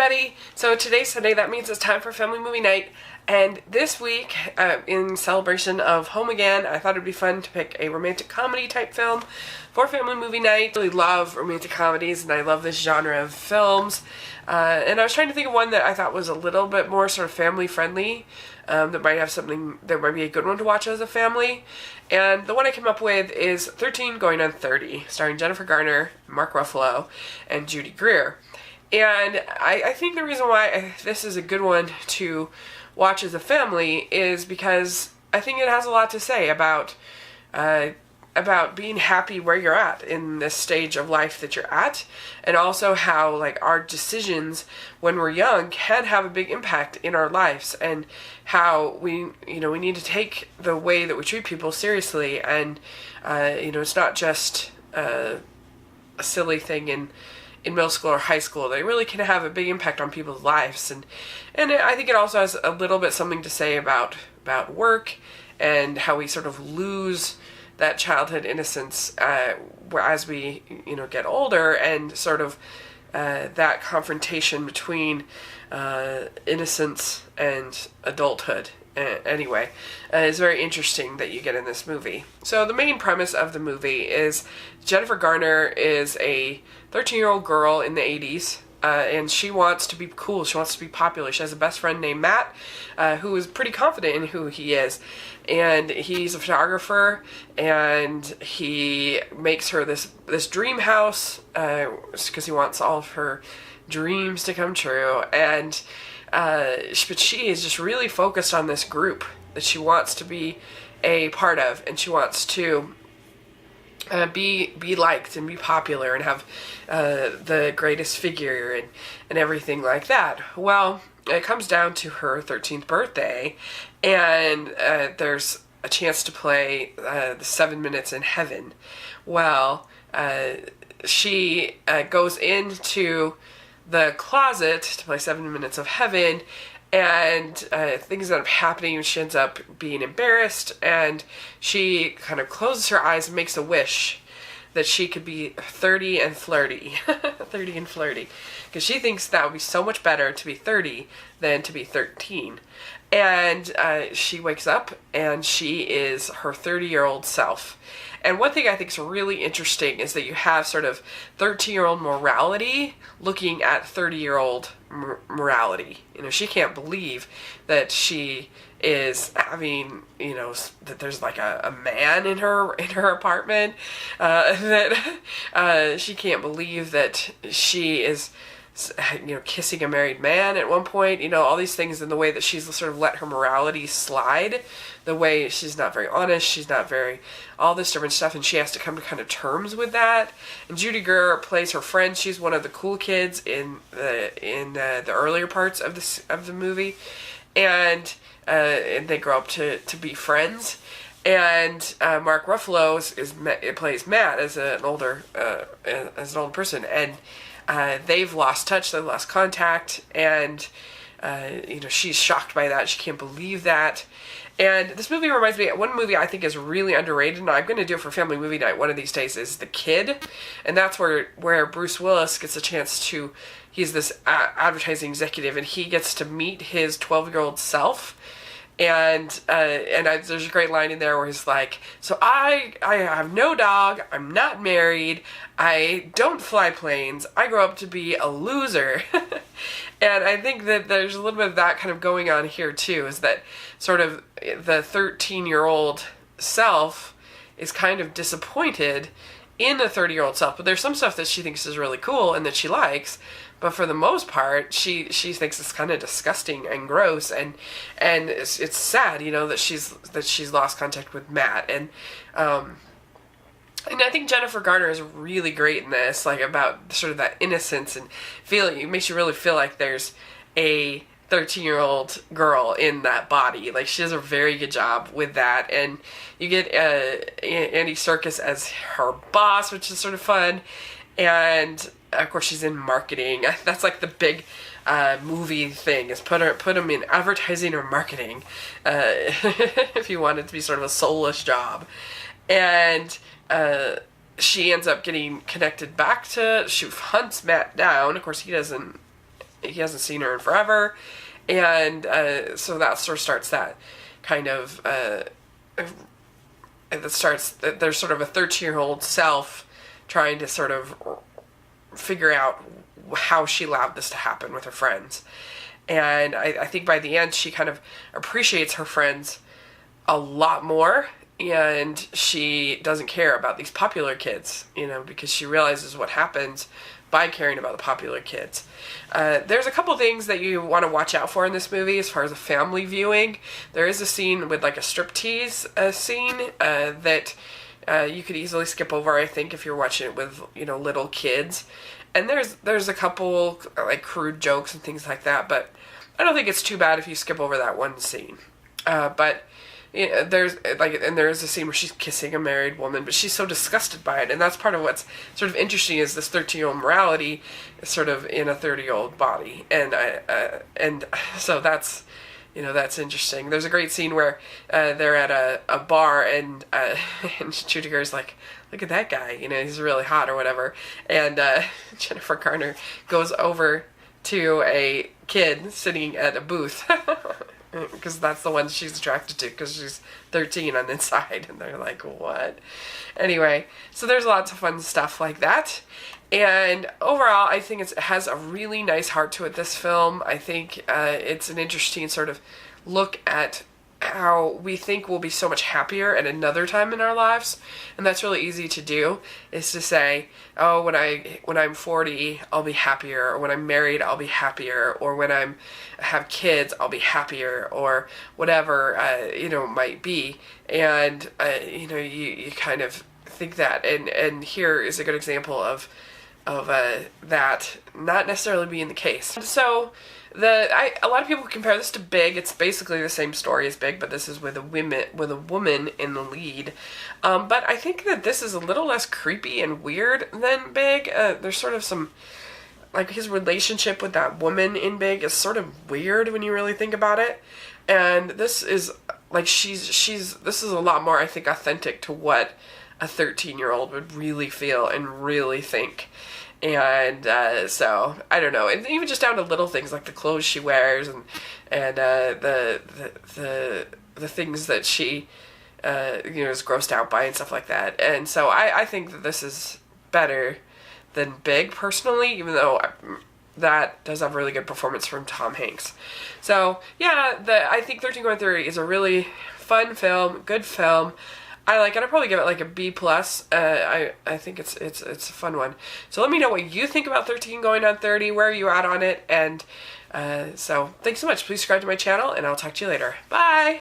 everybody. So today's Sunday, that means it's time for family movie night. And this week, in celebration of Home Again, I thought it'd be fun to pick a romantic comedy type film for family movie night. I really love romantic comedies, and I love this genre of films. And I was trying to think of one that I thought was a little bit more sort of family friendly, that might have something that might be a good one to watch as a family. And the one I came up with is 13 Going on 30, starring Jennifer Garner, Mark Ruffalo, and Judy Greer. And I think the reason why this is a good one to watch as a family is because I think it has a lot to say about being happy where you're at in this stage of life that you're at, and also how like our decisions when we're young can have a big impact in our lives, and how we need to take the way that we treat people seriously, and it's not just a silly thing in middle school or high school. They really can have a big impact on people's lives, and I think it also has a little bit something to say about work and how we sort of lose that childhood innocence as we get older, and sort of that confrontation between innocence and adulthood. Anyway, it's very interesting that you get in this movie. So the main premise of the movie is Jennifer Garner is a 13-year-old girl in the 80s, and she wants to be cool. She wants to be popular. She has a best friend named Matt, who is pretty confident in who he is. And he's a photographer, and he makes her this dream house because he wants all of her dreams to come true. And but she is just really focused on this group that she wants to be a part of, and she wants to be liked and be popular and have the greatest figure and everything like that. Well, it comes down to her 13th birthday, and there's a chance to play the 7 Minutes in Heaven. Well, she goes into the closet to play 7 Minutes of Heaven, and things end up happening, and she ends up being embarrassed, and she kind of closes her eyes and makes a wish that she could be 30 and flirty. 30 and flirty. Because she thinks that would be so much better to be 30 than to be 13. And she wakes up, and she is her 30-year-old self. And one thing I think is really interesting is that you have sort of 13-year-old morality looking at 30-year-old morality. She can't believe that she is having, that there's like a man in her apartment, that she can't believe that she is kissing a married man at one point, all these things, in the way that she's sort of let her morality slide, the way she's not very honest, she's not very, all this different stuff, and she has to come to kind of terms with that. And Judy Greer plays her friend. She's one of the cool kids in the earlier parts of the movie, and they grow up to be friends. And Mark Ruffalo plays Matt as an older person, and they've lost touch, they've lost contact, and she's shocked by that. She can't believe that. And this movie reminds me, one movie I think is really underrated, and I'm going to do it for family movie night one of these days, is The Kid. And that's where Bruce Willis gets a chance to, he's this advertising executive, and he gets to meet his 12-year-old self. And there's a great line in there where he's like, so I have no dog, I'm not married, I don't fly planes, I grow up to be a loser. And I think that there's a little bit of that kind of going on here too, is that sort of the 13-year-old self is kind of disappointed in the 30-year-old self, but there's some stuff that she thinks is really cool and that she likes, but for the most part, she thinks it's kind of disgusting and gross, and it's sad, that she's lost contact with Matt, and I think Jennifer Garner is really great in this, like about sort of that innocence and feeling. It makes you really feel like there's a 13-year-old girl in that body. Like, she does a very good job with that, and you get Andy Serkis as her boss, which is sort of fun, and of course she's in marketing. That's like the big movie thing, is put them in advertising or marketing, if you want it to be sort of a soulless job. And she ends up getting connected back to, she hunts Matt down. Of course, he doesn't he hasn't seen her in forever, and so that sort of starts that kind of there's sort of a 13-year-old self trying to sort of figure out how she allowed this to happen with her friends. And I think by the end she kind of appreciates her friends a lot more, and she doesn't care about these popular kids, because she realizes what happens by caring about the popular kids. There's a couple things that you want to watch out for in this movie as far as a family viewing. There is a scene with like a striptease scene that you could easily skip over, I think, if you're watching it with, little kids. And there's a couple like crude jokes and things like that, but I don't think it's too bad if you skip over that one scene. But there's there is a scene where she's kissing a married woman, but she's so disgusted by it, and that's part of what's sort of interesting is this 13-year-old morality is sort of in a 30-year-old body, and so that's that's interesting. There's a great scene where they're at a bar, and Judy Greer's like, look at that guy, he's really hot or whatever, and Jennifer Garner goes over to a kid sitting at a booth because that's the one she's attracted to because she's 13 on the inside, and they're like, what? Anyway, so there's lots of fun stuff like that. And overall, I think it has a really nice heart to it, this film. I think it's an interesting sort of look at how we think we'll be so much happier at another time in our lives, and that's really easy to do, is to say, oh, when I'm 40 I'll be happier, or when I'm married I'll be happier, or when I have kids I'll be happier, or whatever might be, and you kind of think that, and here is a good example of that not necessarily being the case. So a lot of people compare this to Big. It's basically the same story as Big, but this is with a woman in the lead. But I think that this is a little less creepy and weird than Big. There's sort of some, like, his relationship with that woman in Big is sort of weird when you really think about it. And this is like this is a lot more, I think, authentic to what a 13-year-old would really feel and really think. And so I don't know, and even just down to little things like the clothes she wears and the things that she is grossed out by and stuff like that. And so I think that this is better than Big personally, even though that does have a really good performance from Tom Hanks. So yeah, I think 13 Going 30 is a really fun film, good film. I like it. I'd probably give it like a B+. I think it's a fun one. So let me know what you think about 13 Going on 30. Where are you at on it? And so thanks so much. Please subscribe to my channel, and I'll talk to you later. Bye!